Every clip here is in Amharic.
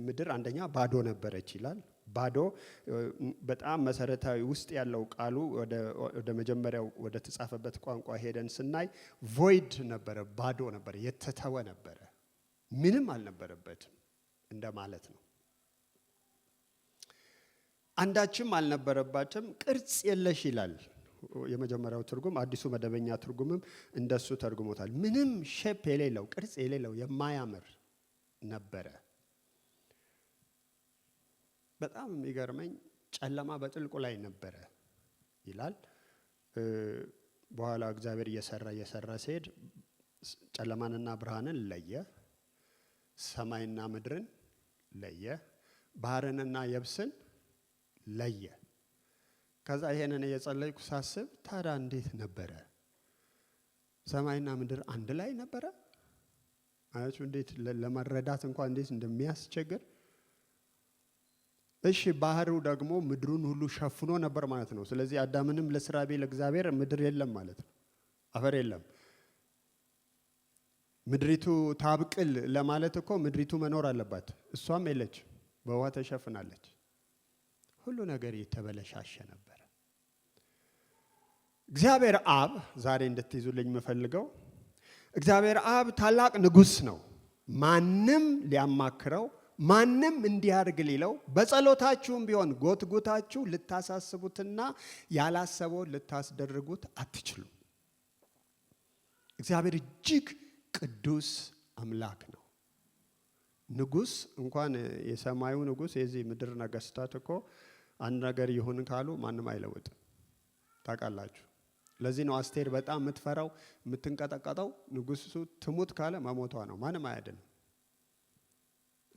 ምድር አንደኛ ባዶ ነበረች ይላል። ባዶ በጣም መሰረታዊ ውስጥ ያለው ቃሉ ወደ መጀመሪያው ወደ ተጻፈበት ቋንቋ ሄደን ስናይ ቮይድ ነበረ፣ ባዶ ነበረ፣ የተተወ ነበረ፣ ምንም አልነበረበትም እንደማለት ነው። አንዳችም አልነበረባትም፣ ቅርጽ የለሽ ይላል የመጀመሪያው ትርጉም። አዲሱ መደበኛ ትርጉምም እንደሱ ተርጉሞታል። ምንም ሼፕ የሌለው ቅርጽ የሌለው የማያምር ነበረ። በጣም የሚገርመኝ ጨለማ በጥልቁ ላይ ነበረ ይላል። በኋላ እግዚአብሔር እየሰራ ሲሄድ ጨለማንና ብርሃንን ለየ፣ ሰማይና ምድርን ለየ፣ ባህርንና የብስን ለየ። ከዛ ይሄንን እየጸለይኩ ሳስብ ታዲያ እንዴት ነበረ? ሰማይና ምድር አንድ ላይ ነበረ? አያችሁ እንዴት ለመረዳት እንኳን እንዴት እንደሚያስቸግር። እሺ ባህሩ ደግሞ ምድሩን ሁሉ ሸፍኖ ነበር ማለት ነው። ስለዚህ አዳምንም ለስራ ቢል እግዚአብሔር ምድር የለም ማለት ነው፣ አፈር የለም። ምድሪቱ ታብቅል ለማለት እኮ ምድሪቱ መኖር አለባት፣ እሷም የለች፣ በውሃ ተሸፍናለች። ሁሉ ነገር የተበለሻሸ ነበር። እግዚአብሔር አብ ዛሬ እንድትይዙልኝ የምፈልገው እግዚአብሔር አብ ታላቅ ንጉሥ ነው። ማንም ሊያማክረው ማንም እንዲያርግ ሊለው በጸሎታችሁም ቢሆን ጎትጉታችሁ ልታሳስቡትና ያላሰበው ልታስደርጉት አትችሉም። እግዚአብሔር እጅግ ቅዱስ አምላክ ነው። ንጉሥ እንኳን የሰማዩ ንጉሥ የዚህ ምድር ነገስታት እኮ አንድ ነገር ይሁን ካሉ ማንም አይለውጥም። ታውቃላችሁ። ለዚህ ነው አስቴር በጣም የምትፈራው የምትንቀጠቀጠው። ንጉሱ ትሙት ካለ መሞቷ ነው፣ ማንም አያድንም።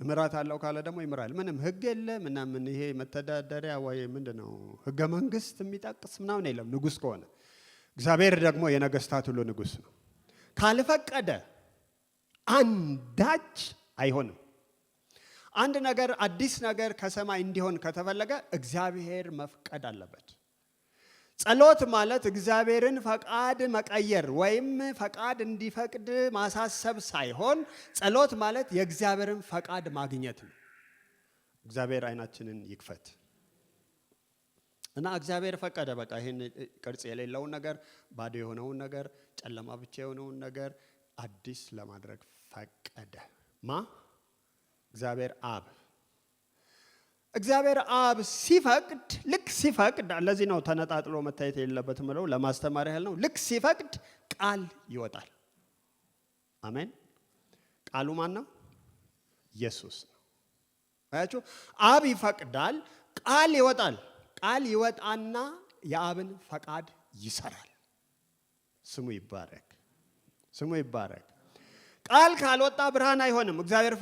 እምራት አለው ካለ ደግሞ ይምራል። ምንም ህግ የለ ምናምን ይሄ መተዳደሪያ ወይ ምንድነው ህገ መንግስት የሚጠቅስ ምናምን የለም ንጉስ ከሆነ። እግዚአብሔር ደግሞ የነገስታት ሁሉ ንጉስ ነው። ካልፈቀደ አንዳች አይሆንም። አንድ ነገር አዲስ ነገር ከሰማይ እንዲሆን ከተፈለገ እግዚአብሔር መፍቀድ አለበት። ጸሎት ማለት እግዚአብሔርን ፈቃድ መቀየር ወይም ፈቃድ እንዲፈቅድ ማሳሰብ ሳይሆን ጸሎት ማለት የእግዚአብሔርን ፈቃድ ማግኘት ነው። እግዚአብሔር አይናችንን ይክፈት እና እግዚአብሔር ፈቀደ። በቃ ይሄን ቅርጽ የሌለውን ነገር፣ ባዶ የሆነውን ነገር፣ ጨለማ ብቻ የሆነውን ነገር አዲስ ለማድረግ ፈቀደ። እግዚአብሔር አብ። እግዚአብሔር አብ ሲፈቅድ ልክ ሲፈቅድ፣ ለዚህ ነው ተነጣጥሎ መታየት የሌለበትም ብለው ለማስተማር ያህል ነው። ልክ ሲፈቅድ ቃል ይወጣል። አሜን። ቃሉ ማን ነው? ኢየሱስ ነው። አያችሁ፣ አብ ይፈቅዳል፣ ቃል ይወጣል። ቃል ይወጣና የአብን ፈቃድ ይሰራል። ስሙ ይባረክ፣ ስሙ ይባረክ። ቃል ካልወጣ ብርሃን አይሆንም። እግዚአብሔር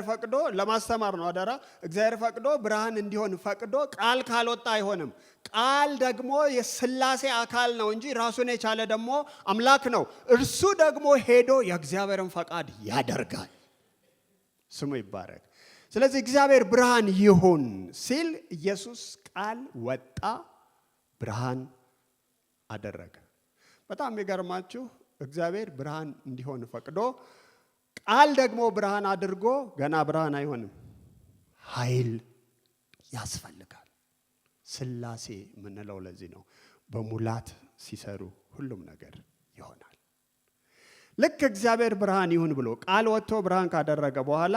ፈቅዶ ለማስተማር ነው አደራ። እግዚአብሔር ፈቅዶ ብርሃን እንዲሆን ፈቅዶ ቃል ካልወጣ አይሆንም። ቃል ደግሞ የሥላሴ አካል ነው እንጂ ራሱን የቻለ ደግሞ አምላክ ነው። እርሱ ደግሞ ሄዶ የእግዚአብሔርን ፈቃድ ያደርጋል። ስሙ ይባረክ። ስለዚህ እግዚአብሔር ብርሃን ይሁን ሲል ኢየሱስ ቃል ወጣ፣ ብርሃን አደረገ። በጣም የሚገርማችሁ እግዚአብሔር ብርሃን እንዲሆን ፈቅዶ ቃል ደግሞ ብርሃን አድርጎ ገና ብርሃን አይሆንም። ኃይል ያስፈልጋል። ሥላሴ የምንለው ለዚህ ነው። በሙላት ሲሰሩ ሁሉም ነገር ይሆናል። ልክ እግዚአብሔር ብርሃን ይሁን ብሎ ቃል ወጥቶ ብርሃን ካደረገ በኋላ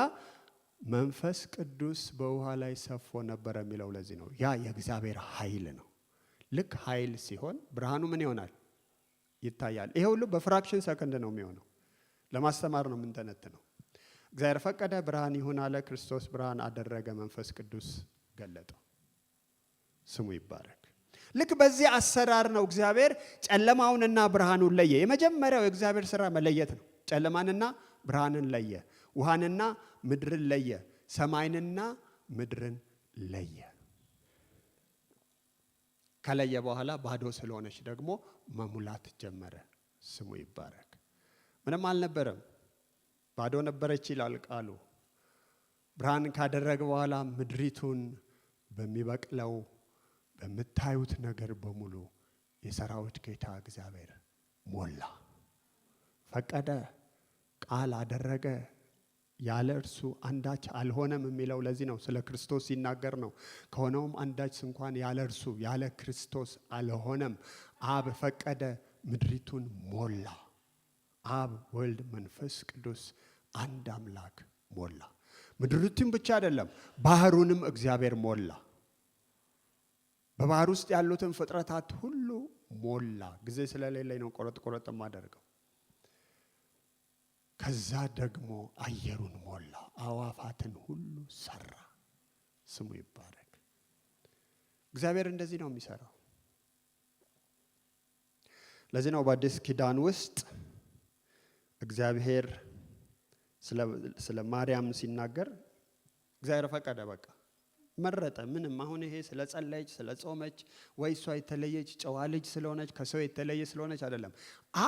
መንፈስ ቅዱስ በውሃ ላይ ሰፎ ነበር የሚለው ለዚህ ነው። ያ የእግዚአብሔር ኃይል ነው። ልክ ኃይል ሲሆን ብርሃኑ ምን ይሆናል? ይታያል። ይሄ ሁሉ በፍራክሽን ሰከንድ ነው የሚሆነው። ለማስተማር ነው የምንተነትነው። እግዚአብሔር ፈቀደ፣ ብርሃን ይሁን አለ። ክርስቶስ ብርሃን አደረገ፣ መንፈስ ቅዱስ ገለጠው። ስሙ ይባረክ። ልክ በዚህ አሰራር ነው እግዚአብሔር ጨለማውንና ብርሃኑን ለየ። የመጀመሪያው የእግዚአብሔር ሥራ መለየት ነው። ጨለማንና ብርሃንን ለየ፣ ውሃንና ምድርን ለየ፣ ሰማይንና ምድርን ለየ። ከለየ በኋላ ባዶ ስለሆነች ደግሞ መሙላት ጀመረ። ስሙ ይባረክ። ምንም አልነበረም፣ ባዶ ነበረች ይላል ቃሉ። ብርሃን ካደረገ በኋላ ምድሪቱን በሚበቅለው በምታዩት ነገር በሙሉ የሰራዊት ጌታ እግዚአብሔር ሞላ። ፈቀደ፣ ቃል አደረገ፣ ያለ እርሱ አንዳች አልሆነም የሚለው ለዚህ ነው። ስለ ክርስቶስ ሲናገር ነው። ከሆነውም አንዳች እንኳን ያለ እርሱ ያለ ክርስቶስ አልሆነም። አብ ፈቀደ፣ ምድሪቱን ሞላ። አብ፣ ወልድ፣ መንፈስ ቅዱስ አንድ አምላክ ሞላ። ምድሪቱን ብቻ አይደለም ባህሩንም እግዚአብሔር ሞላ። በባህር ውስጥ ያሉትን ፍጥረታት ሁሉ ሞላ። ጊዜ ስለሌለኝ ነው ቆረጥ የማደርገው። ከዛ ደግሞ አየሩን ሞላ፣ አዋፋትን ሁሉ ሰራ። ስሙ ይባረክ። እግዚአብሔር እንደዚህ ነው የሚሰራው። ለዚህ ነው በአዲስ ኪዳን ውስጥ እግዚአብሔር ስለ ማርያም ሲናገር እግዚአብሔር ፈቀደ፣ በቃ መረጠ። ምንም አሁን ይሄ ስለ ጸለየች ስለ ጾመች ወይ እሷ የተለየች ጨዋ ልጅ ስለሆነች ከሰው የተለየ ስለሆነች አይደለም።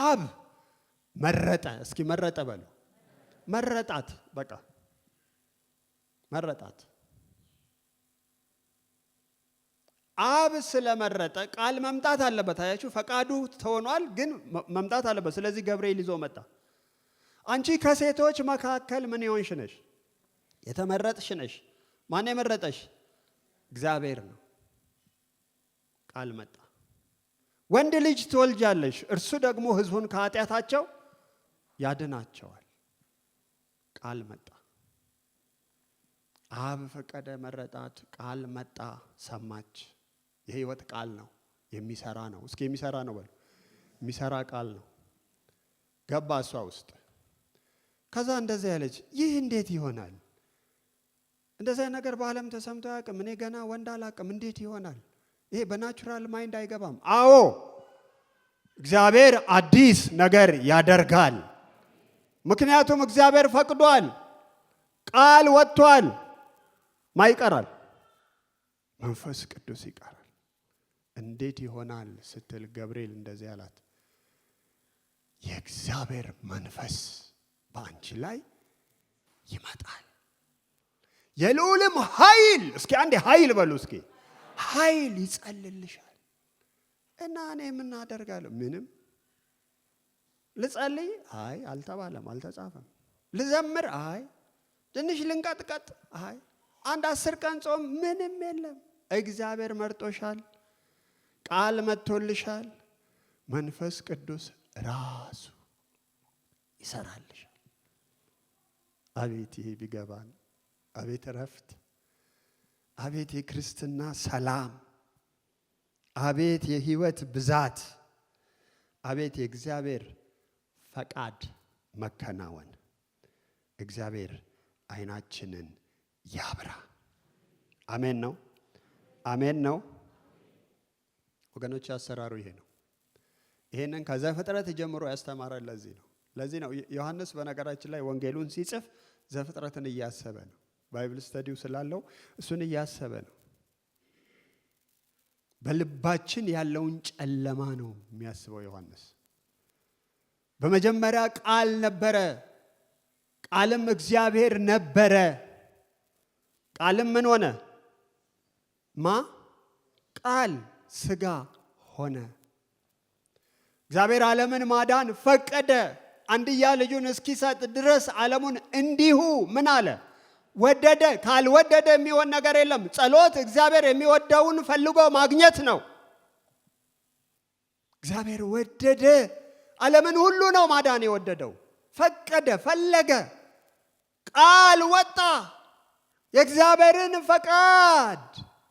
አብ መረጠ። እስኪ መረጠ በሉ። መረጣት፣ በቃ መረጣት። አብ ስለመረጠ ቃል መምጣት አለበት። አያችሁ፣ ፈቃዱ ተሆኗል፣ ግን መምጣት አለበት። ስለዚህ ገብርኤል ይዞ መጣ። አንቺ ከሴቶች መካከል ምን የሆንሽ ነሽ? የተመረጥሽ ነሽ። ማን የመረጠሽ? እግዚአብሔር ነው። ቃል መጣ። ወንድ ልጅ ትወልጃለሽ፣ እርሱ ደግሞ ሕዝቡን ከኃጢአታቸው ያድናቸዋል። ቃል መጣ። አብ ፈቀደ፣ መረጣት። ቃል መጣ፣ ሰማች። የህይወት ቃል ነው፣ የሚሰራ ነው። እስኪ የሚሰራ ነው በሉ። የሚሰራ ቃል ነው። ገባ እሷ ውስጥ። ከዛ እንደዚህ ያለች፣ ይህ እንዴት ይሆናል? እንደዚህ ነገር በዓለም ተሰምቶ አያውቅም። እኔ ገና ወንድ አላውቅም፣ እንዴት ይሆናል? ይሄ በናቹራል ማይንድ አይገባም። አዎ እግዚአብሔር አዲስ ነገር ያደርጋል። ምክንያቱም እግዚአብሔር ፈቅዷል፣ ቃል ወጥቷል። ማይቀራል? መንፈስ ቅዱስ ይቀራል። እንዴት ይሆናል ስትል ገብርኤል እንደዚህ አላት፣ የእግዚአብሔር መንፈስ በአንቺ ላይ ይመጣል፣ የልዑልም ኃይል፣ እስኪ አንዴ ኃይል በሉ እስኪ፣ ኃይል ይጸልልሻል። እና እኔ ምን አደርጋለሁ? ምንም። ልጸልይ? አይ አልተባለም፣ አልተጻፈም። ልዘምር? አይ። ትንሽ ልንቀጥቀጥ? አይ። አንድ 10 ቀን ጾም? ምንም የለም። እግዚአብሔር መርጦሻል፣ ቃል መጥቶልሻል። መንፈስ ቅዱስ ራሱ ይሰራልሻል። አቤት ይሄ ቢገባን! አቤት እረፍት! አቤት የክርስትና ሰላም! አቤት የህይወት ብዛት! አቤት የእግዚአብሔር ፈቃድ መከናወን! እግዚአብሔር አይናችንን ያብራ። አሜን ነው፣ አሜን ነው ወገኖች። አሰራሩ ይሄ ነው። ይሄንን ከዘፍጥረት ጀምሮ ያስተማረን ለዚህ ነው ዮሐንስ በነገራችን ላይ ወንጌሉን ሲጽፍ ዘፍጥረትን እያሰበ ነው። ባይብል ስተዲው ስላለው እሱን እያሰበ ነው። በልባችን ያለውን ጨለማ ነው የሚያስበው ዮሐንስ። በመጀመሪያ ቃል ነበረ፣ ቃልም እግዚአብሔር ነበረ። ቃልም ምን ሆነ? ቃል ሥጋ ሆነ። እግዚአብሔር ዓለምን ማዳን ፈቀደ። አንድያ ልጁን እስኪሰጥ ድረስ ዓለሙን እንዲሁ ምን አለ? ወደደ። ካልወደደ የሚሆን ነገር የለም። ጸሎት እግዚአብሔር የሚወደውን ፈልጎ ማግኘት ነው። እግዚአብሔር ወደደ። ዓለምን ሁሉ ነው ማዳን የወደደው። ፈቀደ፣ ፈለገ። ቃል ወጣ። የእግዚአብሔርን ፈቃድ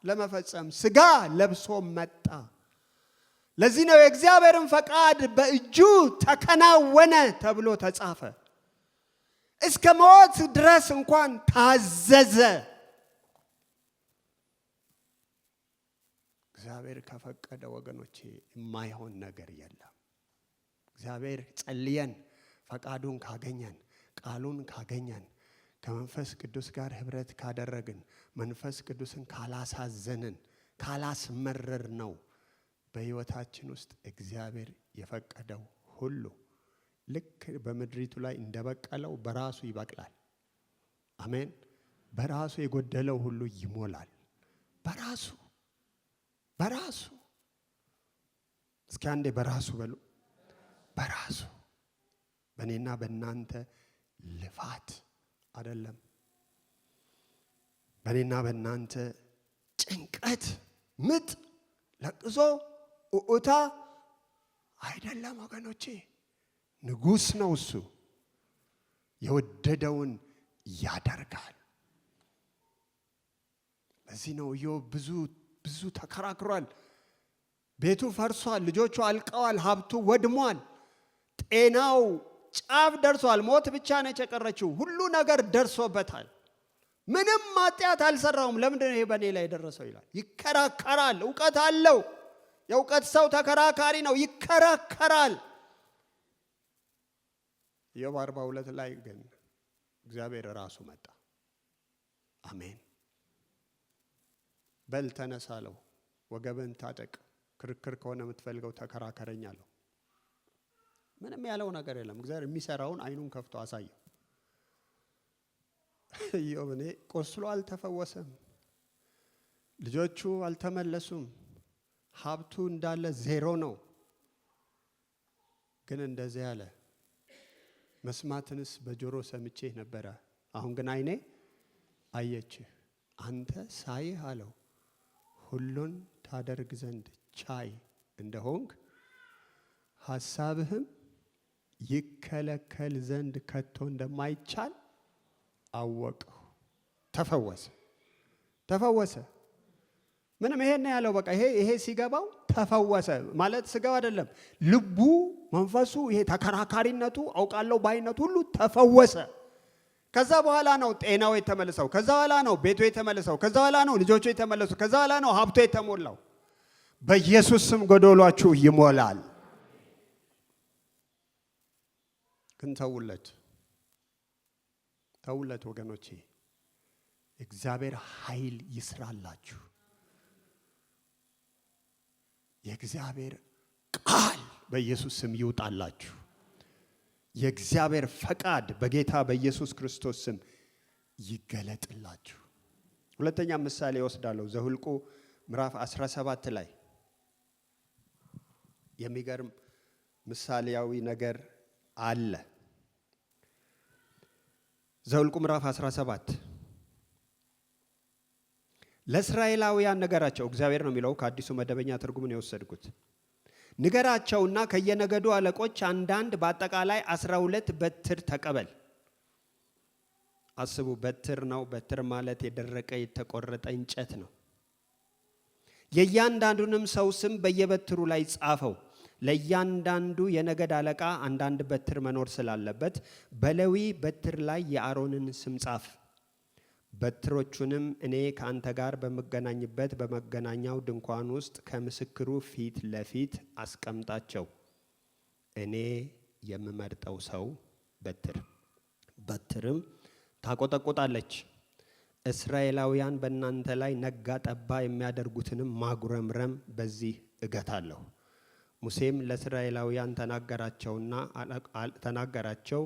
ለመፈጸም ሥጋ ለብሶ መጣ። ለዚህ ነው የእግዚአብሔርን ፈቃድ በእጁ ተከናወነ ተብሎ ተጻፈ። እስከ ሞት ድረስ እንኳን ታዘዘ። እግዚአብሔር ከፈቀደ ወገኖቼ የማይሆን ነገር የለም። እግዚአብሔር ጸልየን ፈቃዱን ካገኘን፣ ቃሉን ካገኘን፣ ከመንፈስ ቅዱስ ጋር ህብረት ካደረግን፣ መንፈስ ቅዱስን ካላሳዘንን፣ ካላስመረር ነው በህይወታችን ውስጥ እግዚአብሔር የፈቀደው ሁሉ ልክ በምድሪቱ ላይ እንደበቀለው በራሱ ይበቅላል። አሜን። በራሱ የጎደለው ሁሉ ይሞላል። በራሱ እስኪ አንዴ በራሱ በሉ። በራሱ በእኔና በእናንተ ልፋት አይደለም። በእኔና በእናንተ ጭንቀት፣ ምጥ፣ ለቅሶ፣ ኡኡታ አይደለም ወገኖቼ። ንጉሥ ነው እሱ። የወደደውን ያደርጋል። ለዚህ ነው ኢዮብ ብዙ ተከራክሯል። ቤቱ ፈርሷል፣ ልጆቹ አልቀዋል፣ ሀብቱ ወድሟል፣ ጤናው ጫፍ ደርሷል። ሞት ብቻ ነች የቀረችው። ሁሉ ነገር ደርሶበታል። ምንም ኃጢአት አልሰራውም። ለምንድን ነው ይሄ በእኔ ላይ የደረሰው ይላል። ይከራከራል። እውቀት አለው። የእውቀት ሰው ተከራካሪ ነው። ይከራከራል። ኢዮብ 42 ላይ ግን እግዚአብሔር ራሱ መጣ። አሜን። በል ተነሳ አለው። ወገብን ታጠቅ፣ ክርክር ከሆነ የምትፈልገው ተከራከረኝ አለው። ምንም ያለው ነገር የለም። እግዚአብሔር የሚሰራውን አይኑን ከፍቶ አሳየው። ኢዮብ እኔ ቆስሎ አልተፈወሰም፣ ልጆቹ አልተመለሱም፣ ሀብቱ እንዳለ ዜሮ ነው። ግን እንደዚህ ያለ መስማትንስ በጆሮ ሰምቼ ነበረ፣ አሁን ግን አይኔ አየችህ። አንተ ሳይህ አለው ሁሉን ታደርግ ዘንድ ቻይ እንደሆንክ ሐሳብህም ይከለከል ዘንድ ከቶ እንደማይቻል አወቅሁ። ተፈወሰ። ምንም ይሄን ያለው በቃ ይሄ ሲገባው ተፈወሰ ማለት ስጋው አይደለም፣ ልቡ፣ መንፈሱ፣ ይሄ ተከራካሪነቱ፣ አውቃለሁ ባይነቱ ሁሉ ተፈወሰ። ከዛ በኋላ ነው ጤናው የተመለሰው። ከዛ በኋላ ነው ቤቱ የተመለሰው። ከዛ በኋላ ነው ልጆቹ የተመለሱ። ከዛ በኋላ ነው ሀብቱ የተሞላው። በኢየሱስ ስም ጎዶሏችሁ ይሞላል። ግን ተውለት ወገኖቼ። እግዚአብሔር ኃይል ይስራላችሁ። የእግዚአብሔር ቃል በኢየሱስ ስም ይውጣላችሁ። የእግዚአብሔር ፈቃድ በጌታ በኢየሱስ ክርስቶስ ስም ይገለጥላችሁ። ሁለተኛ ምሳሌ ወስዳለሁ። ዘኍልቍ ምዕራፍ 17 ላይ የሚገርም ምሳሌያዊ ነገር አለ። ዘኍልቍ ምዕራፍ 17 ለእስራኤላውያን ነገራቸው። እግዚአብሔር ነው የሚለው፣ ከአዲሱ መደበኛ ትርጉም ነው የወሰድኩት። ንገራቸውና ከየነገዱ አለቆች አንዳንድ በአጠቃላይ 12 በትር ተቀበል። አስቡ፣ በትር ነው። በትር ማለት የደረቀ የተቆረጠ እንጨት ነው። የእያንዳንዱንም ሰው ስም በየበትሩ ላይ ጻፈው። ለእያንዳንዱ የነገድ አለቃ አንዳንድ በትር መኖር ስላለበት በሌዊ በትር ላይ የአሮንን ስም ጻፍ። በትሮቹንም እኔ ከአንተ ጋር በመገናኝበት በመገናኛው ድንኳን ውስጥ ከምስክሩ ፊት ለፊት አስቀምጣቸው። እኔ የምመርጠው ሰው በትርም ታቆጠቁጣለች። እስራኤላውያን በእናንተ ላይ ነጋ ጠባ የሚያደርጉትንም ማጉረምረም በዚህ እገታለሁ። ሙሴም ለእስራኤላውያን ተናገራቸው።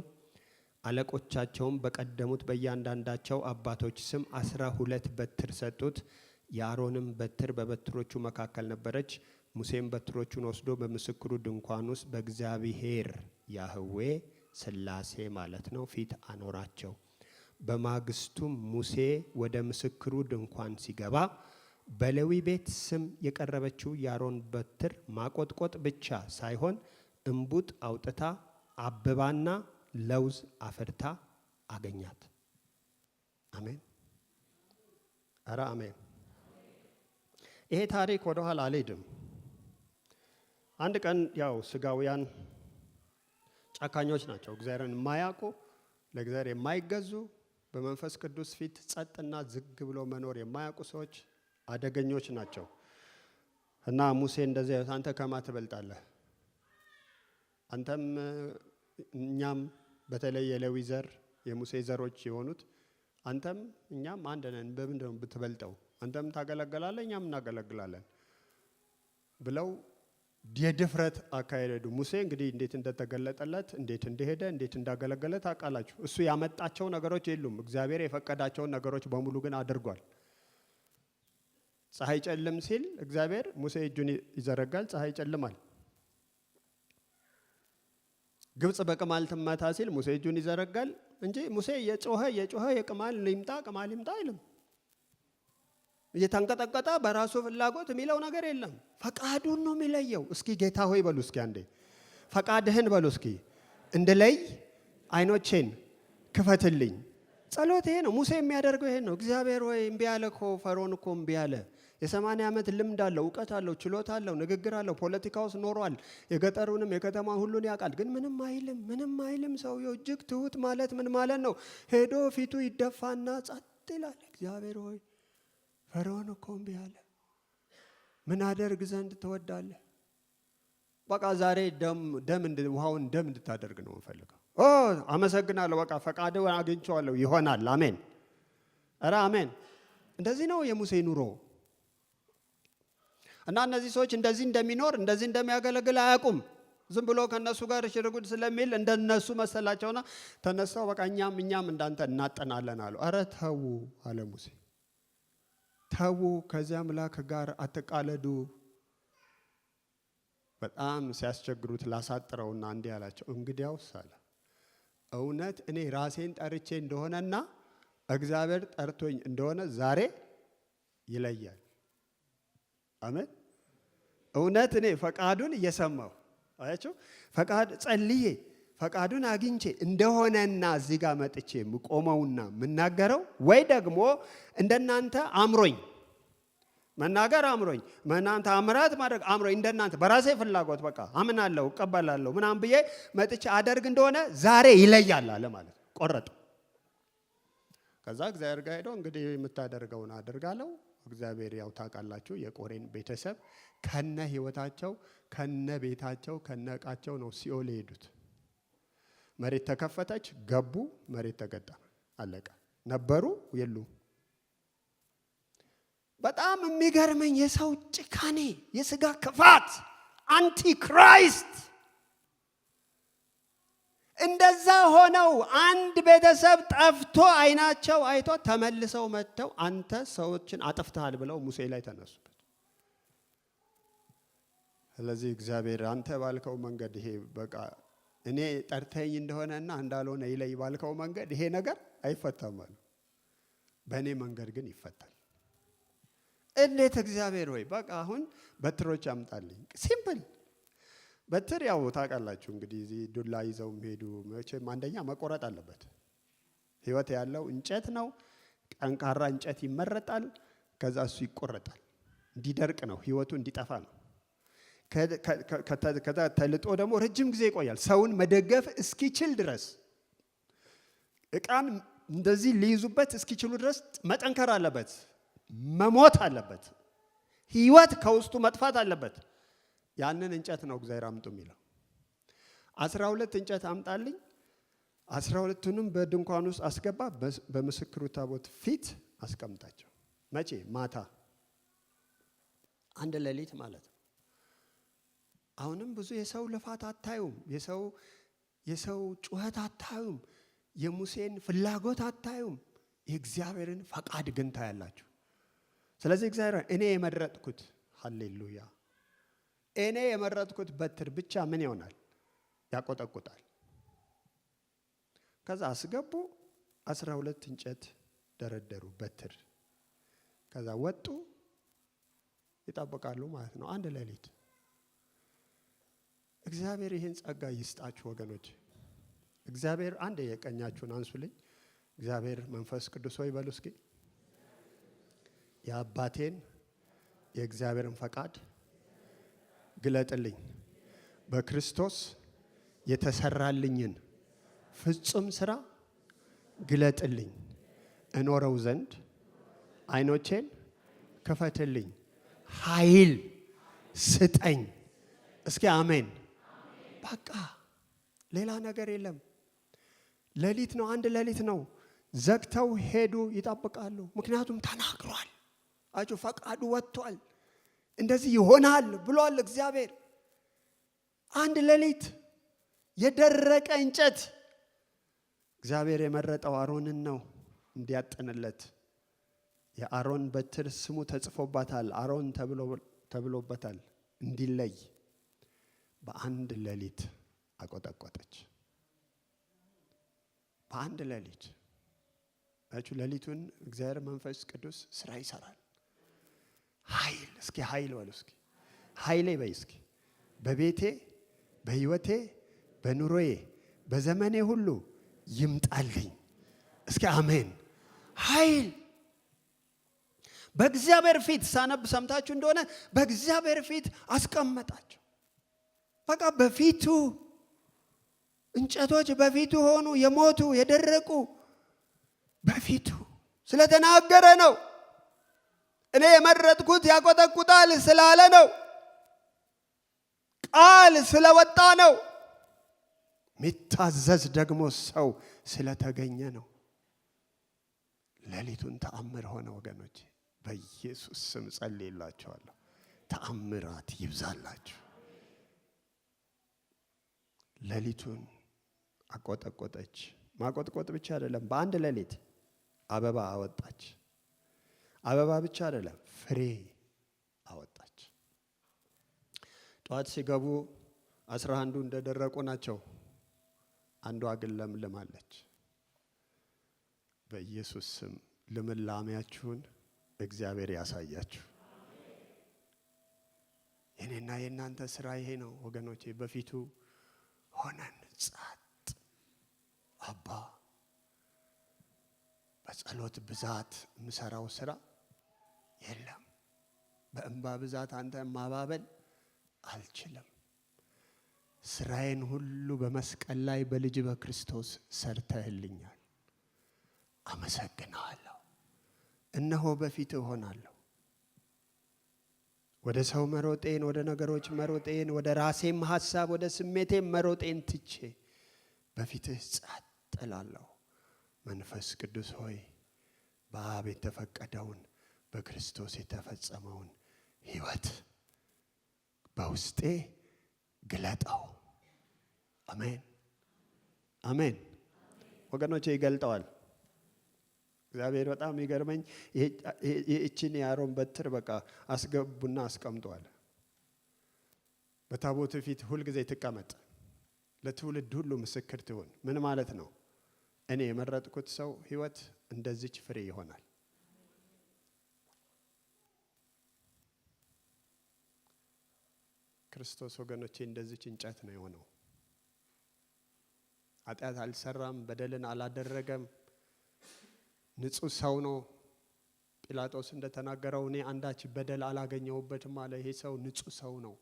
አለቆቻቸውም በቀደሙት በእያንዳንዳቸው አባቶች ስም 12 በትር ሰጡት። የአሮንም በትር በበትሮቹ መካከል ነበረች። ሙሴም በትሮቹን ወስዶ በምስክሩ ድንኳን ውስጥ በእግዚአብሔር ያህዌ ሥላሴ ማለት ነው ፊት አኖራቸው። በማግስቱም ሙሴ ወደ ምስክሩ ድንኳን ሲገባ በሌዊ ቤት ስም የቀረበችው የአሮን በትር ማቆጥቆጥ ብቻ ሳይሆን እምቡጥ አውጥታ አብባና ለውዝ አፍርታ አገኛት። አሜን፣ ኧረ አሜን። ይሄ ታሪክ ወደ ኋላ አልሄድም። አንድ ቀን ያው ስጋውያን ጨካኞች ናቸው፣ እግዚአብሔርን የማያውቁ ለእግዚአብሔር የማይገዙ በመንፈስ ቅዱስ ፊት ጸጥና ዝግ ብሎ መኖር የማያውቁ ሰዎች አደገኞች ናቸው። እና ሙሴ እንደዚህ አንተ ከማ ትበልጣለህ? አንተም እኛም በተለይ የሌዊ ዘር የሙሴ ዘሮች የሆኑት አንተም እኛም አንድ ነን። በምንድን ነው ብትበልጠው? አንተም ታገለግላለህ፣ እኛም እናገለግላለን ብለው የድፍረት አካሄዱ። ሙሴ እንግዲህ እንዴት እንደተገለጠለት እንዴት እንደሄደ እንዴት እንዳገለገለ ታውቃላችሁ። እሱ ያመጣቸው ነገሮች የሉም። እግዚአብሔር የፈቀዳቸውን ነገሮች በሙሉ ግን አድርጓል። ፀሐይ ጨልም ሲል እግዚአብሔር ሙሴ እጁን ይዘረጋል፣ ፀሐይ ጨልማል። ግብጽ በቅማል ትመታ ሲል ሙሴ እጁን ይዘረጋል እንጂ ሙሴ የጮኸ የቅማል ቅማል ይምጣ አይልም። እየተንቀጠቀጠ በራሱ ፍላጎት የሚለው ነገር የለም። ፈቃዱን ነው የሚለየው። እስኪ ጌታ ሆይ በሉ እስኪ አንዴ ፈቃድህን በሉ እስኪ እንድለይ አይኖቼን ክፈትልኝ። ጸሎት ይሄ ነው። ሙሴ የሚያደርገው ይሄ ነው። እግዚአብሔር ሆይ እምቢ አለ እኮ ፈርዖን እኮ እምቢ አለ። የ80 ዓመት ልምድ አለው፣ እውቀት አለው፣ ችሎታ አለው፣ ንግግር አለው፣ ፖለቲካ ውስጥ ኖሯል። የገጠሩንም የከተማውን ሁሉን ያውቃል። ግን ምንም አይልም ሰውየው። እጅግ ትሁት ማለት ምን ማለት ነው? ሄዶ ፊቱ ይደፋና ጸጥ ይላል። እግዚአብሔር ሆይ ፈርዖን እኮ እምቢ አለ፣ ምን አደርግ ዘንድ ትወዳለህ? በቃ ዛሬ ውሃውን ደም እንድታደርግ ነው የምፈልገው። አመሰግናለሁ፣ በቃ ፈቃድ አግኝቼዋለሁ፣ ይሆናል። አሜን፣ ኧረ አሜን። እንደዚህ ነው የሙሴ ኑሮ። እና እነዚህ ሰዎች እንደዚህ እንደሚኖር እንደዚህ እንደሚያገለግል አያውቁም። ዝም ብሎ ከነሱ ጋር ሽርጉድ ስለሚል እንደነሱ መሰላቸውና ተነሳው በቃ እኛም እንዳንተ እናጠናለን አሉ። ኧረ ተው አለ ሙሴ፣ ተው፣ ከዚያ አምላክ ጋር አትቃለዱ። በጣም ሲያስቸግሩት ላሳጥረውና እንዲህ አላቸው፣ እንግዲያውስ አለ እውነት እኔ ራሴን ጠርቼ እንደሆነና እግዚአብሔር ጠርቶኝ እንደሆነ ዛሬ ይለያል። አሜን። እውነት እኔ ፈቃዱን እየሰማሁ አያችሁ፣ ፈቃድ ጸልዬ ፈቃዱን አግኝቼ እንደሆነና እዚህ ጋር መጥቼ የምቆመውና የምናገረው ወይ ደግሞ እንደናንተ አምሮኝ መናገር አምሮኝ መናንተ አምራት ማድረግ አምሮኝ እንደናንተ በራሴ ፍላጎት በቃ አምናለሁ እቀበላለሁ ምናምን ብዬ መጥቼ አደርግ እንደሆነ ዛሬ ይለያል አለ ማለት ቆረጠ። ከዛ እግዚአብሔር ጋር ሄዶ እንግዲህ የምታደርገውን አደርጋለሁ። እግዚአብሔር ያው ታውቃላችሁ የቆሬን ቤተሰብ ከነ ህይወታቸው ከነ ቤታቸው ከነ ዕቃቸው ነው ሲኦል የሄዱት። መሬት ተከፈተች፣ ገቡ፣ መሬት ተገጠመ፣ አለቀ። ነበሩ የሉ። በጣም የሚገርመኝ የሰው ጭካኔ፣ የስጋ ክፋት፣ አንቲክራይስት። እንደዛ ሆነው አንድ ቤተሰብ ጠፍቶ አይናቸው አይቶ ተመልሰው መጥተው አንተ ሰዎችን አጥፍተሃል ብለው ሙሴ ላይ ተነሱበት። ስለዚህ እግዚአብሔር አንተ ባልከው መንገድ ይሄ በቃ እኔ ጠርተኝ እንደሆነና እንዳልሆነ ይለይ ባልከው መንገድ ይሄ ነገር አይፈታም አሉ። በእኔ መንገድ ግን ይፈታል። እንዴት? እግዚአብሔር ሆይ በቃ አሁን በትሮች አምጣልኝ። ሲምፕል በትር ያው ታውቃላችሁ እንግዲህ እዚህ ዱላ ይዘው ሄዱ። መቼም አንደኛ መቆረጥ አለበት። ህይወት ያለው እንጨት ነው። ጠንካራ እንጨት ይመረጣል። ከዛ እሱ ይቆረጣል። እንዲደርቅ ነው፣ ህይወቱ እንዲጠፋ ነው። ከዛ ተልጦ ደግሞ ረጅም ጊዜ ይቆያል። ሰውን መደገፍ እስኪችል ድረስ እቃን እንደዚህ ሊይዙበት እስኪችሉ ድረስ መጠንከር አለበት፣ መሞት አለበት፣ ህይወት ከውስጡ መጥፋት አለበት። ያንን እንጨት ነው እግዚአብሔር አምጡ የሚለው። 12 እንጨት አምጣልኝ፣ 12ቱንም በድንኳን ውስጥ አስገባ፣ በምስክሩ ታቦት ፊት አስቀምጣቸው። መቼ? ማታ፣ አንድ ሌሊት ማለት ነው። አሁንም ብዙ የሰው ልፋት አታዩም፣ የሰው ጩኸት አታዩም፣ የሙሴን ፍላጎት አታዩም። የእግዚአብሔርን ፈቃድ ግን ታያላችሁ። ስለዚህ እግዚአብሔር እኔ የመረጥኩት ሃሌሉያ እኔ የመረጥኩት በትር ብቻ ምን ይሆናል? ያቆጠቁጣል። ከዛ አስገቡ፣ 12 እንጨት ደረደሩ በትር። ከዛ ወጡ፣ ይጠብቃሉ ማለት ነው አንድ ሌሊት። እግዚአብሔር ይህን ጸጋ ይስጣችሁ ወገኖች። እግዚአብሔር አንድ የቀኛችሁን አንሱልኝ። እግዚአብሔር መንፈስ ቅዱስ ሆይ በሉ እስኪ የአባቴን የእግዚአብሔርን ፈቃድ ግለጥልኝ፣ በክርስቶስ የተሰራልኝን ፍጹም ስራ ግለጥልኝ፣ እኖረው ዘንድ አይኖቼን ክፈትልኝ፣ ኃይል ስጠኝ። እስኪ አሜን። በቃ ሌላ ነገር የለም። ሌሊት ነው፣ አንድ ሌሊት ነው። ዘግተው ሄዱ፣ ይጠብቃሉ። ምክንያቱም ተናግሯል። አጆ ፈቃዱ ወጥቷል። እንደዚህ ይሆናል ብሏል እግዚአብሔር። አንድ ሌሊት የደረቀ እንጨት እግዚአብሔር የመረጠው አሮንን ነው እንዲያጠንለት። የአሮን በትር ስሙ ተጽፎባታል፣ አሮን ተብሎበታል። እንዲለይ በአንድ ሌሊት አቆጠቆጠች። በአንድ ሌሊት አችሁ፣ ሌሊቱን እግዚአብሔር መንፈስ ቅዱስ ስራ ይሰራል። ኃይል እስኪ ኃይል በሉ እስኪ ኃይሌ በይ እስኪ በቤቴ በህይወቴ በኑሮዬ በዘመኔ ሁሉ ይምጣልኝ። እስኪ አሜን። ኃይል በእግዚአብሔር ፊት ሳነብ ሰምታችሁ እንደሆነ በእግዚአብሔር ፊት አስቀመጣቸው። በቃ በፊቱ እንጨቶች በፊቱ ሆኑ፣ የሞቱ የደረቁ በፊቱ ስለተናገረ ነው። እኔ የመረጥኩት ያቆጠቁጣል ስላለ ነው። ቃል ስለወጣ ነው። ሚታዘዝ ደግሞ ሰው ስለተገኘ ነው። ሌሊቱን ተአምር ሆነ ወገኖች። በኢየሱስ ስም ጸልይላችኋለሁ። ተአምራት ይብዛላችሁ። ሌሊቱን አቆጠቆጠች። ማቆጥቆጥ ብቻ አይደለም፣ በአንድ ሌሊት አበባ አወጣች። አበባ ብቻ አይደለም፣ ፍሬ አወጣች። ጠዋት ሲገቡ 11 እንደደረቁ ናቸው። አንዷ ግን ለምልማለች። በኢየሱስ ስም ልምላሜያችሁን እግዚአብሔር ያሳያችሁ። የኔና የእናንተ ስራ ይሄ ነው ወገኖቼ። በፊቱ ሆነን ጸጥ አባ በጸሎት ብዛት ምሰራው ስራ የለም። በእንባ ብዛት አንተ ማባበል አልችልም። ስራዬን ሁሉ በመስቀል ላይ በልጅ በክርስቶስ ሰርተህልኛል። አመሰግናለሁ። እነሆ በፊት እሆናለሁ። ወደ ሰው መሮጤን፣ ወደ ነገሮች መሮጤን፣ ወደ ራሴም ሐሳብ ወደ ስሜቴም መሮጤን ትቼ በፊትህ ጸጥ እላለሁ። መንፈስ ቅዱስ ሆይ በአብ የተፈቀደውን በክርስቶስ የተፈጸመውን ሕይወት በውስጤ ግለጠው። አሜን አሜን። ወገኖቼ ይገልጠዋል እግዚአብሔር። በጣም ይገርመኝ ይህችን የአሮን በትር በቃ አስገቡና አስቀምጧል። በታቦት ፊት ሁልጊዜ ትቀመጥ፣ ለትውልድ ሁሉ ምስክር ትሁን። ምን ማለት ነው? እኔ የመረጥኩት ሰው ሕይወት እንደዚች ፍሬ ይሆናል። ክርስቶስ ወገኖቼ እንደዚች እንጨት ነው የሆነው። ኃጢአት አልሰራም፣ በደልን አላደረገም፣ ንጹህ ሰው ነው። ጲላጦስ እንደተናገረው እኔ አንዳች በደል አላገኘሁበትም አለ። ይሄ ሰው ንጹህ ሰው ነው።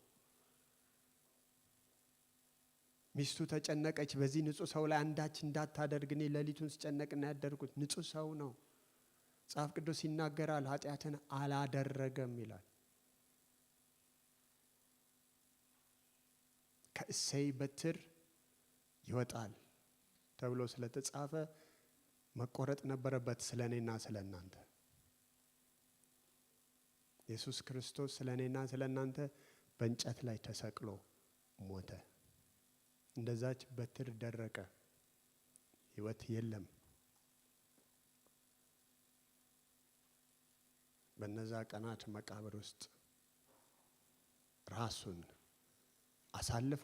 ሚስቱ ተጨነቀች፣ በዚህ ንጹህ ሰው ላይ አንዳች እንዳታደርግ እኔ ሌሊቱን ስጨነቅና ያደርኩት። ንጹህ ሰው ነው። መጽሐፍ ቅዱስ ይናገራል፣ ኃጢአትን አላደረገም ይላል። ከእሴይ በትር ይወጣል ተብሎ ስለተጻፈ መቆረጥ ነበረበት ስለኔና ስለናንተ። ኢየሱስ ክርስቶስ ስለኔና ስለናንተ በእንጨት ላይ ተሰቅሎ ሞተ። እንደዛች በትር ደረቀ፣ ሕይወት የለም። በነዛ ቀናት መቃብር ውስጥ ራሱን አሳልፎ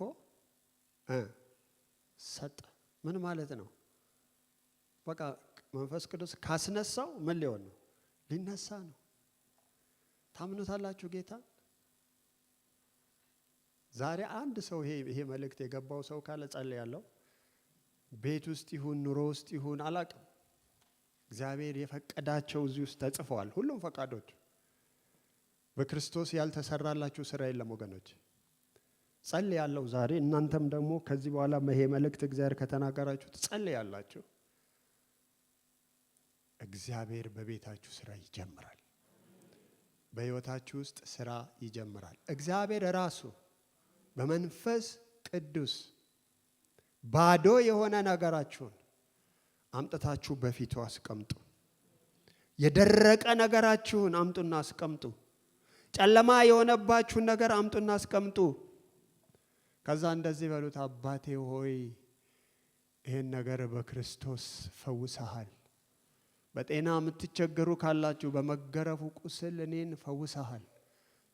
ሰጠ። ምን ማለት ነው? በቃ መንፈስ ቅዱስ ካስነሳው ምን ሊሆን ነው? ሊነሳ ነው። ታምኑታላችሁ ጌታ? ዛሬ አንድ ሰው ይሄ መልእክት የገባው ሰው ካለ ጸልያለሁ። ቤት ውስጥ ይሁን ኑሮ ውስጥ ይሁን አላቅም፣ እግዚአብሔር የፈቀዳቸው እዚህ ውስጥ ተጽፈዋል። ሁሉም ፈቃዶች። በክርስቶስ ያልተሰራላችሁ ስራ የለም ወገኖች። ጸልያለሁ ዛሬ። እናንተም ደግሞ ከዚህ በኋላ ይሄ መልእክት እግዚአብሔር ከተናገራችሁ ትጸልያላችሁ። እግዚአብሔር በቤታችሁ ስራ ይጀምራል። በሕይወታችሁ ውስጥ ስራ ይጀምራል። እግዚአብሔር ራሱ በመንፈስ ቅዱስ ባዶ የሆነ ነገራችሁን አምጥታችሁ በፊቱ አስቀምጡ። የደረቀ ነገራችሁን አምጡና አስቀምጡ። ጨለማ የሆነባችሁን ነገር አምጡና አስቀምጡ። ከዛ እንደዚህ በሉት፣ አባቴ ሆይ ይህን ነገር በክርስቶስ ፈውሰሃል። በጤና የምትቸገሩ ካላችሁ በመገረፉ ቁስል እኔን ፈውሰሃል።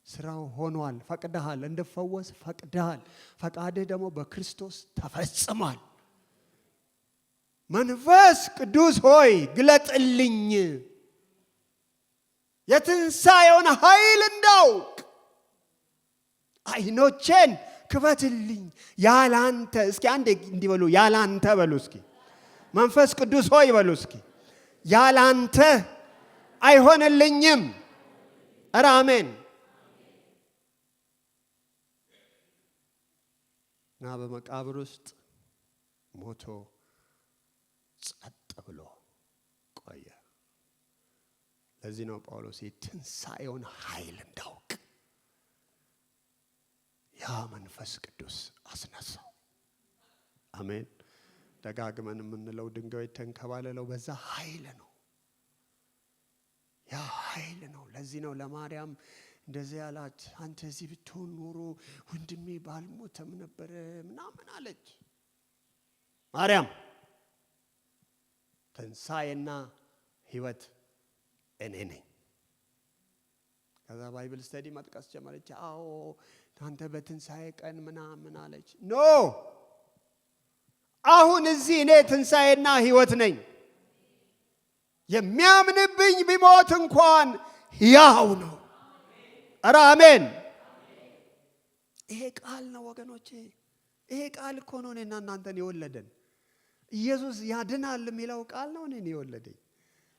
ስራው ሆኗል። ፈቅደሃል፣ እንድፈወስ ፈቅደሃል። ፈቃድህ ደግሞ በክርስቶስ ተፈጽሟል። መንፈስ ቅዱስ ሆይ ግለጥልኝ፣ የትንሣኤውን ኃይል እንዳውቅ አይኖቼን ክፈትልኝ። ያላንተ እስኪ አንዴ እንዲበሉ ያላንተ በሉ እስኪ። መንፈስ ቅዱስ ሆይ በሉ እስኪ። ያላንተ አይሆንልኝም። ኧረ አሜን። እና በመቃብር ውስጥ ሞቶ ጸጥ ብሎ ቆየ። ለዚህ ነው ጳውሎስ የትንሣኤውን ኃይል እንዳውቅ ያ መንፈስ ቅዱስ አስነሳው። አሜን። ደጋግመን የምንለው ድንጋዩ ተንከባለለው በዛ ኃይል ነው። ያ ኃይል ነው። ለዚህ ነው ለማርያም እንደዚህ ያላት፣ አንተ እዚህ ብትሆን ኖሮ ወንድሜ ባልሞተም ነበር ምናምን አለች። ማርያም ትንሣኤና ሕይወት እኔ ነኝ። ከዛ ባይብል ስተዲ መጥቀስ ጀመረች። አዎ አንተ በትንሣኤ ቀን ምናምን አለች። ኖ አሁን እዚህ እኔ ትንሣኤና ሕይወት ነኝ። የሚያምንብኝ ቢሞት እንኳን ሕያው ነው። ኧረ አሜን። ይሄ ቃል ነው ወገኖቼ። ይሄ ቃል እኮ ነው እኔና እናንተን የወለደን። ኢየሱስ ያድናል የሚለው ቃል ነው እኔን የወለደኝ።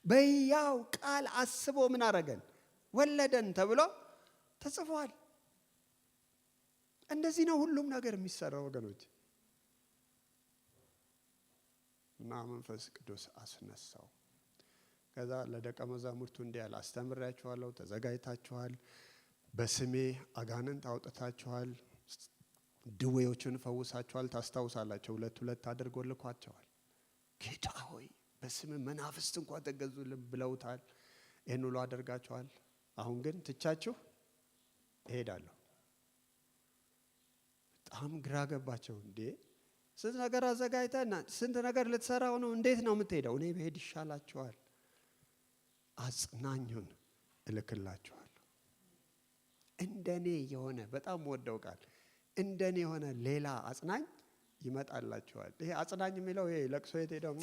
በሕያው ቃል አስቦ ምን አረገን? ወለደን ተብሎ ተጽፏል። እንደዚህ ነው ሁሉም ነገር የሚሰራው ወገኖች። እና መንፈስ ቅዱስ አስነሳው። ከዛ ለደቀ መዛሙርቱ እንዲህ አለ፣ አስተምራችኋለሁ፣ ተዘጋጅታችኋል፣ በስሜ አጋንንት አውጥታችኋል፣ ድዌዎችን ፈውሳችኋል። ታስታውሳላችሁ፣ 2 አድርጎ ልኳቸዋል። ጌታ ሆይ በስም መናፍስት እንኳን ተገዙልን ብለውታል። ይህን ሁሉ አደርጋችኋል። አሁን ግን ትቻችሁ እሄዳለሁ። በጣም ግራ ገባቸው። እንዴ ስንት ነገር አዘጋጅተና ስንት ነገር ልትሰራው ነው፣ እንዴት ነው የምትሄደው? እኔ ብሄድ ይሻላችኋል፣ አጽናኙን እልክላችኋለሁ። እንደኔ የሆነ በጣም ወደው ቃል እንደኔ የሆነ ሌላ አጽናኝ ይመጣላችኋል። ይሄ አጽናኝ የሚለው ይሄ ለቅሶ ሄደው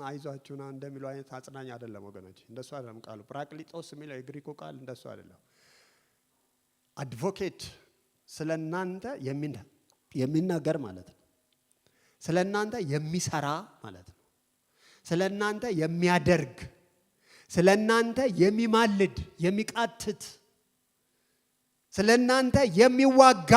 አይዟችሁና እንደሚለው አይነት አጽናኝ አይደለም ወገኖች። እንደሱ አይደለም ቃሉ። ፕራክሊጦስ የሚለው የግሪኩ ቃል እንደሱ አይደለም። አድቮኬት ስለናንተ የሚናገር ማለት ነው። ስለናንተ የሚሰራ ማለት ነው። ስለናንተ የሚያደርግ፣ ስለናንተ የሚማልድ፣ የሚቃትት፣ ስለናንተ የሚዋጋ።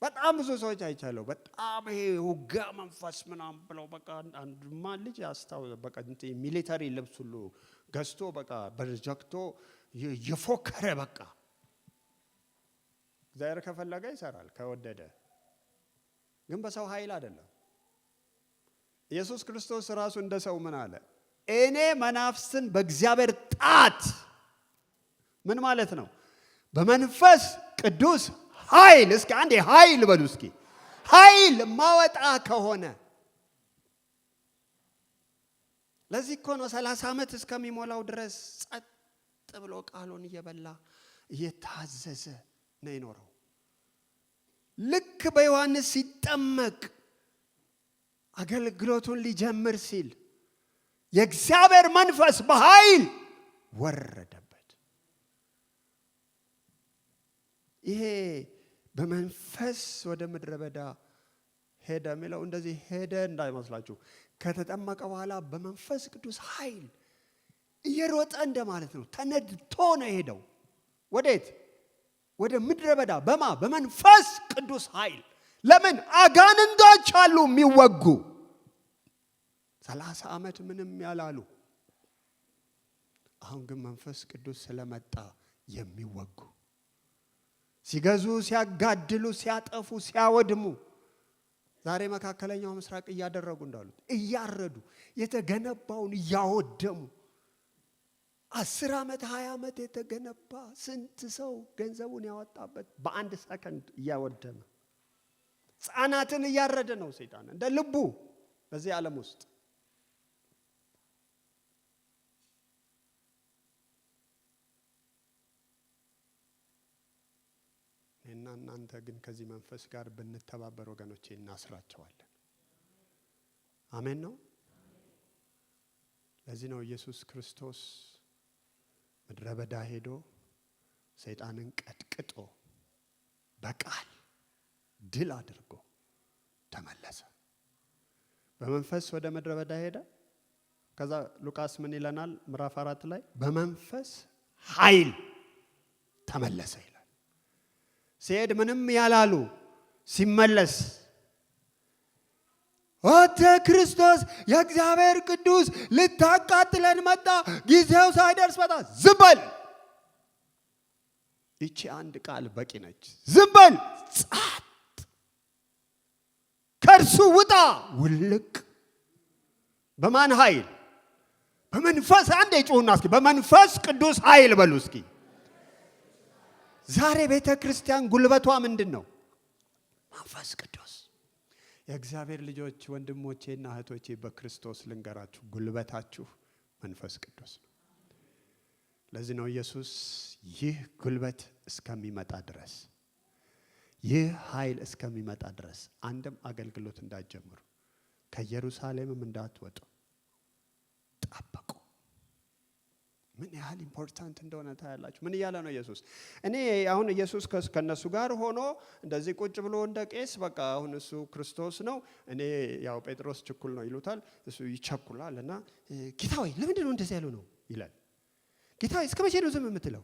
በጣም ብዙ ሰዎች አይቻለሁ። በጣም ይሄ ውጋ መንፈስ ምናምን ብለው በቃ አንዱማ ልጅ ያስታውስ በቃ ሚሊተሪ ልብስ ሁሉ ገዝቶ በቃ በርጀክቶ የፎከረ በቃ እግዚአብሔር ከፈለገ ይሰራል ከወደደ፣ ግን በሰው ኃይል አይደለም። ኢየሱስ ክርስቶስ ራሱ እንደ ሰው ምን አለ? እኔ መናፍስትን በእግዚአብሔር ጣት ምን ማለት ነው? በመንፈስ ቅዱስ ኃይል። እስኪ አንዴ ኃይል በሉ እስኪ። ኃይል ማወጣ ከሆነ ለዚህ እኮ ነው 30 ዓመት እስከሚሞላው ድረስ ጸጥ ብሎ ቃሉን እየበላ እየታዘዘ ነው የኖረው። ልክ በዮሐንስ ሲጠመቅ አገልግሎቱን ሊጀምር ሲል የእግዚአብሔር መንፈስ በኃይል ወረደበት። ይሄ በመንፈስ ወደ ምድረ በዳ ሄደ የሚለው እንደዚህ ሄደ እንዳይመስላችሁ። ከተጠመቀ በኋላ በመንፈስ ቅዱስ ኃይል እየሮጠ እንደማለት ነው። ተነድቶ ነው የሄደው። ወዴት? ወደ ምድረ በዳ። በማ? በመንፈስ ቅዱስ ኃይል። ለምን? አጋንንቶች አሉ የሚወጉ 30 ዓመት ምንም ያላሉ። አሁን ግን መንፈስ ቅዱስ ስለመጣ የሚወጉ ሲገዙ፣ ሲያጋድሉ፣ ሲያጠፉ፣ ሲያወድሙ ዛሬ መካከለኛው ምስራቅ እያደረጉ እንዳሉት እያረዱ የተገነባውን እያወደሙ 10 ዓመት 20 ዓመት የተገነባ ስንት ሰው ገንዘቡን ያወጣበት በአንድ ሰከንድ እያወደመ ሕፃናትን እያረደ ነው ሰይጣን እንደ ልቡ በዚህ ዓለም ውስጥ። እኔና እናንተ ግን ከዚህ መንፈስ ጋር ብንተባበር ወገኖቼ እናስራቸዋለን። አሜን ነው። ለዚህ ነው ኢየሱስ ክርስቶስ ምድረ በዳ ሄዶ ሰይጣንን ቀጥቅጦ በቃል ድል አድርጎ ተመለሰ። በመንፈስ ወደ ምድረ በዳ ሄደ። ከዛ ሉቃስ ምን ይለናል? ምዕራፍ 4 ላይ በመንፈስ ኃይል ተመለሰ ይላል። ሲሄድ ምንም ያላሉ ሲመለስ አንተ ክርስቶስ የእግዚአብሔር ቅዱስ ልታቃጥለን መጣ፣ ጊዜው ሳይደርስ መጣ። ዝም በል። ይቺ አንድ ቃል በቂ ነች። ዝም በል፣ ጸጥ፣ ከእርሱ ውጣ፣ ውልቅ። በማን ኃይል? በመንፈስ። አንዴ ጩሁና እስኪ በመንፈስ ቅዱስ ኃይል በሉ እስኪ። ዛሬ ቤተ ክርስቲያን ጉልበቷ ምንድን ነው? መንፈስ ቅዱስ። የእግዚአብሔር ልጆች ወንድሞቼና እህቶቼ በክርስቶስ ልንገራችሁ፣ ጉልበታችሁ መንፈስ ቅዱስ ነው። ለዚህ ነው ኢየሱስ ይህ ጉልበት እስከሚመጣ ድረስ፣ ይህ ኃይል እስከሚመጣ ድረስ አንድም አገልግሎት እንዳትጀምሩ፣ ከኢየሩሳሌምም እንዳትወጡ ጠብቁ። ምን ያህል ኢምፖርታንት እንደሆነ ታያላችሁ። ምን እያለ ነው ኢየሱስ? እኔ አሁን ኢየሱስ ከነሱ ጋር ሆኖ እንደዚህ ቁጭ ብሎ እንደ ቄስ በቃ አሁን እሱ ክርስቶስ ነው፣ እኔ ያው ጴጥሮስ ችኩል ነው ይሉታል፣ እሱ ይቸኩላል እና ጌታ ሆይ ለምንድን ነው እንደዚህ ያለው ነው ይላል። ጌታ ሆይ እስከ መቼ ነው ዝም የምትለው?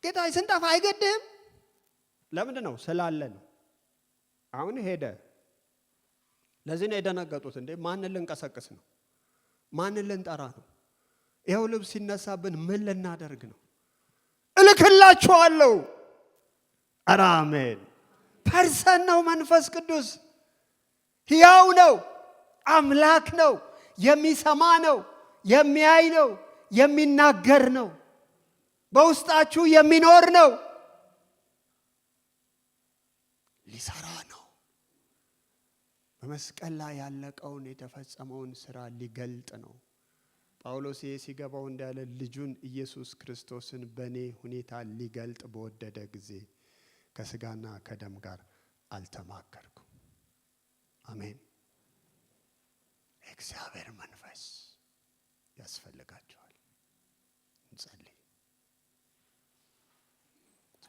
ጌታ ሆይ ስንጠፋ አይገድም? ለምንድን ነው? ስላለ ነው። አሁን ሄደ። ለዚህ ነው የደነገጡት። እንዴ ማንን ልንቀሰቅስ ነው? ማንን ልንጠራ ነው? ይኸው ልብስ ሲነሳብን ምን ልናደርግ ነው? እልክላችኋለሁ። ኧረ አሜን። ፐርሰን ነው መንፈስ ቅዱስ። ሕያው ነው፣ አምላክ ነው፣ የሚሰማ ነው፣ የሚያይ ነው፣ የሚናገር ነው፣ በውስጣችሁ የሚኖር ነው፣ ሊሰራ ነው። በመስቀል ላይ ያለቀውን የተፈጸመውን ሥራ ሊገልጥ ነው። ጳውሎስ ሲገባው እንዳለ ልጁን ኢየሱስ ክርስቶስን በኔ ሁኔታ ሊገልጥ በወደደ ጊዜ ከስጋና ከደም ጋር አልተማከርኩም። አሜን። እግዚአብሔር መንፈስ ያስፈልጋቸዋል። እንጸልይ።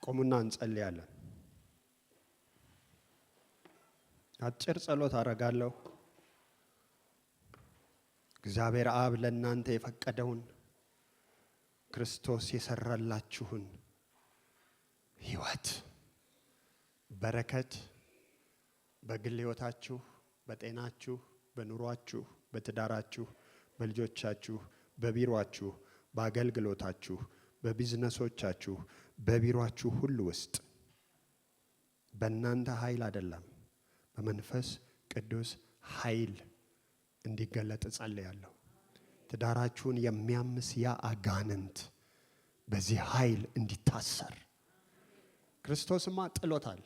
ቆሙና እንጸልያለን። አጭር ጸሎት አደርጋለሁ። እግዚአብሔር አብ ለእናንተ የፈቀደውን ክርስቶስ የሰራላችሁን ሕይወት በረከት በግል ሕይወታችሁ፣ በጤናችሁ፣ በኑሯችሁ፣ በትዳራችሁ፣ በልጆቻችሁ፣ በቢሮአችሁ፣ በአገልግሎታችሁ፣ በቢዝነሶቻችሁ፣ በቢሮአችሁ ሁሉ ውስጥ በእናንተ ኃይል አይደለም፣ በመንፈስ ቅዱስ ኃይል እንዲገለጥ ጸልያለሁ። ትዳራችሁን የሚያምስ ያ አጋንንት በዚህ ኃይል እንዲታሰር። ክርስቶስማ ጥሎታል፣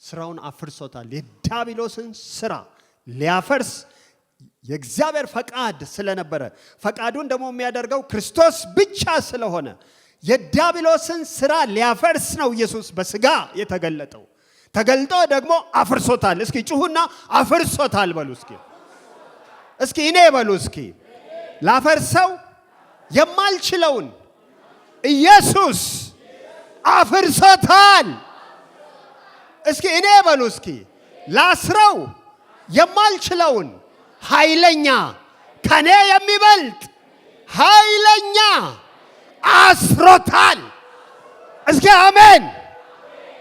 ስራውን አፍርሶታል። የዲያብሎስን ስራ ሊያፈርስ የእግዚአብሔር ፈቃድ ስለነበረ ፈቃዱን ደግሞ የሚያደርገው ክርስቶስ ብቻ ስለሆነ የዲያብሎስን ስራ ሊያፈርስ ነው ኢየሱስ በስጋ የተገለጠው። ተገልጦ ደግሞ አፍርሶታል። እስኪ ጩሁና አፍርሶታል በሉ እስኪ። እስኪ እኔ በሉ እስኪ። ላፈርሰው የማልችለውን ኢየሱስ አፍርሶታል። እስኪ እኔ በሉ እስኪ። ላስረው የማልችለውን ኃይለኛ ከኔ የሚበልጥ ኃይለኛ አስሮታል። እስኪ አሜን።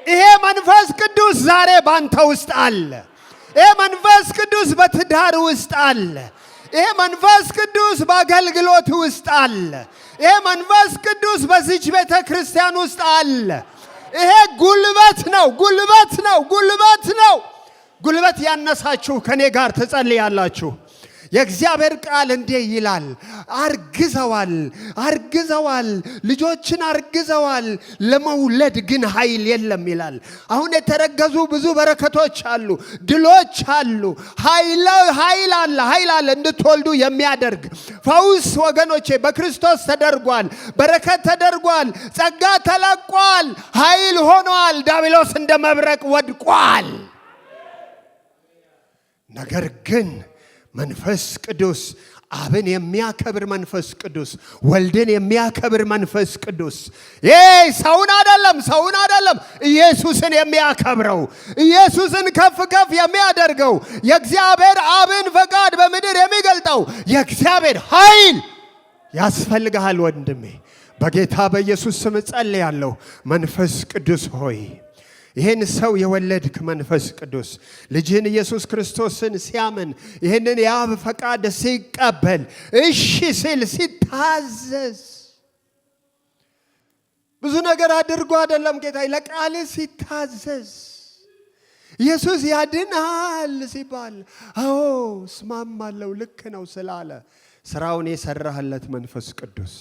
ይሄ መንፈስ ቅዱስ ዛሬ ባንተ ውስጥ አለ። ይሄ መንፈስ ቅዱስ በትዳር ውስጥ አለ። ይሄ መንፈስ ቅዱስ በአገልግሎት ውስጥ አለ። ይሄ መንፈስ ቅዱስ በዚች ቤተ ክርስቲያን ውስጥ አለ። ይሄ ጉልበት ነው፣ ጉልበት ነው፣ ጉልበት ነው። ጉልበት ያነሳችሁ ከኔ ጋር ትጸልያላችሁ። የእግዚአብሔር ቃል እንዲህ ይላል፣ አርግዘዋል፣ ልጆችን አርግዘዋል፣ ለመውለድ ግን ኃይል የለም ይላል። አሁን የተረገዙ ብዙ በረከቶች አሉ፣ ድሎች አሉ፣ ኃይል አለ እንድትወልዱ የሚያደርግ ፈውስ ወገኖቼ በክርስቶስ ተደርጓል፣ በረከት ተደርጓል፣ ጸጋ ተለቋል፣ ኃይል ሆኗል። ዲያብሎስ እንደ መብረቅ ወድቋል። ነገር ግን መንፈስ ቅዱስ አብን የሚያከብር መንፈስ ቅዱስ፣ ወልድን የሚያከብር መንፈስ ቅዱስ፣ ሰውን አይደለም ኢየሱስን የሚያከብረው፣ ኢየሱስን ከፍ የሚያደርገው፣ የእግዚአብሔር አብን ፈቃድ በምድር የሚገልጠው የእግዚአብሔር ኃይል ያስፈልግሃል ወንድሜ። በጌታ በኢየሱስ ስም ጸልያለሁ። መንፈስ ቅዱስ ሆይ ይህን ሰው የወለድክ መንፈስ ቅዱስ ልጅህን ኢየሱስ ክርስቶስን ሲያምን ይህንን የአብ ፈቃድ ሲቀበል እሺ ሲል ሲታዘዝ ብዙ ነገር አድርጎ አይደለም ጌታ ለቃል ሲታዘዝ ኢየሱስ ያድናል ሲባል አዎ እስማማለሁ ልክ ነው ስላለ ስራውን የሰራህለት መንፈስ ቅዱስ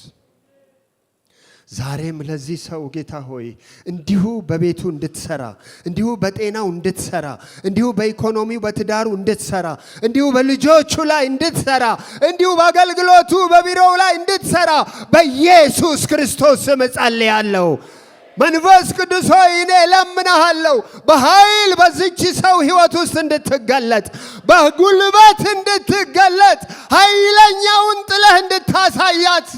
ዛሬም ለዚህ ሰው ጌታ ሆይ እንዲሁ በቤቱ እንድትሰራ እንዲሁ በጤናው እንድትሰራ እንዲሁ በኢኮኖሚው በትዳሩ እንድትሰራ እንዲሁ በልጆቹ ላይ እንድትሰራ እንዲሁ በአገልግሎቱ በቢሮው ላይ እንድትሰራ በኢየሱስ ክርስቶስ ስም ጸልያለሁ። መንፈስ ቅዱስ ሆይ እኔ እለምንሃለሁ በኃይል በዚህች ሰው ሕይወት ውስጥ እንድትገለጥ በጉልበት እንድትገለጥ ኃይለኛውን ጥለህ እንድታሳያት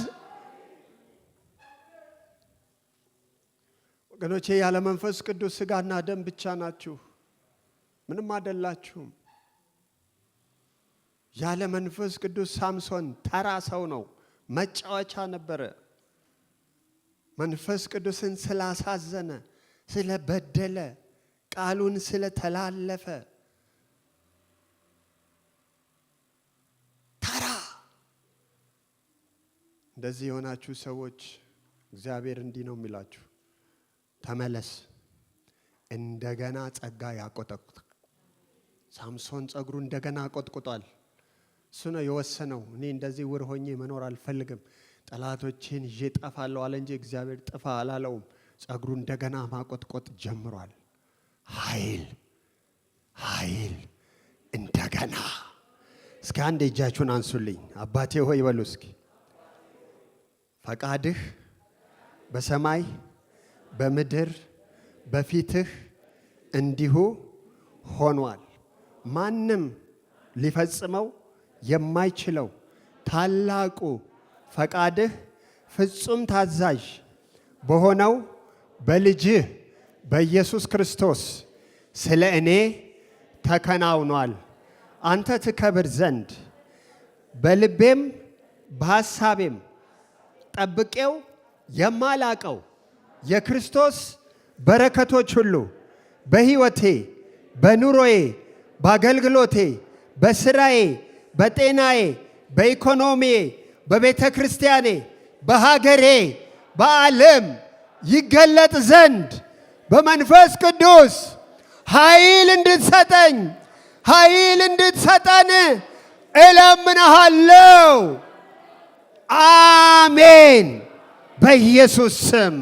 ወገኖቼ ያለ መንፈስ ቅዱስ ሥጋና ደም ብቻ ናችሁ፣ ምንም አይደላችሁም። ያለ መንፈስ ቅዱስ ሳምሶን ተራ ሰው ነው፣ መጫወቻ ነበረ። መንፈስ ቅዱስን ስላሳዘነ፣ ስለበደለ፣ ቃሉን ስለተላለፈ ተራ። እንደዚህ የሆናችሁ ሰዎች እግዚአብሔር እንዲህ ነው የሚላችሁ፣ ተመለስ፣ እንደገና ጸጋ ያቆጠቁጥ። ሳምሶን ጸጉሩ እንደገና ቆጥቁጧል። እሱ ነው የወሰነው። እኔ እንደዚህ ውር ሆኜ መኖር አልፈልግም፣ ጠላቶቼን ይዤ ጠፋለሁ አለ እንጂ እግዚአብሔር ጥፋ አላለውም። ጸጉሩ እንደገና ማቆጥቆጥ ጀምሯል። ኃይል እንደገና። እስኪ አንድ እጃችሁን አንሱልኝ። አባቴ ሆይ በሉ እስኪ። ፈቃድህ በሰማይ በምድር በፊትህ እንዲሁ ሆኗል። ማንም ሊፈጽመው የማይችለው ታላቁ ፈቃድህ ፍጹም ታዛዥ በሆነው በልጅህ በኢየሱስ ክርስቶስ ስለ እኔ ተከናውኗል። አንተ ትከብር ዘንድ በልቤም በሐሳቤም ጠብቄው የማላቀው የክርስቶስ በረከቶች ሁሉ በሕይወቴ በኑሮዬ በአገልግሎቴ በስራዬ በጤናዬ በኢኮኖሚዬ በቤተ ክርስቲያኔ በሀገሬ በዓለም ይገለጥ ዘንድ በመንፈስ ቅዱስ ኃይል እንድትሰጠን እለምንሃለሁ። አሜን። በኢየሱስ ስም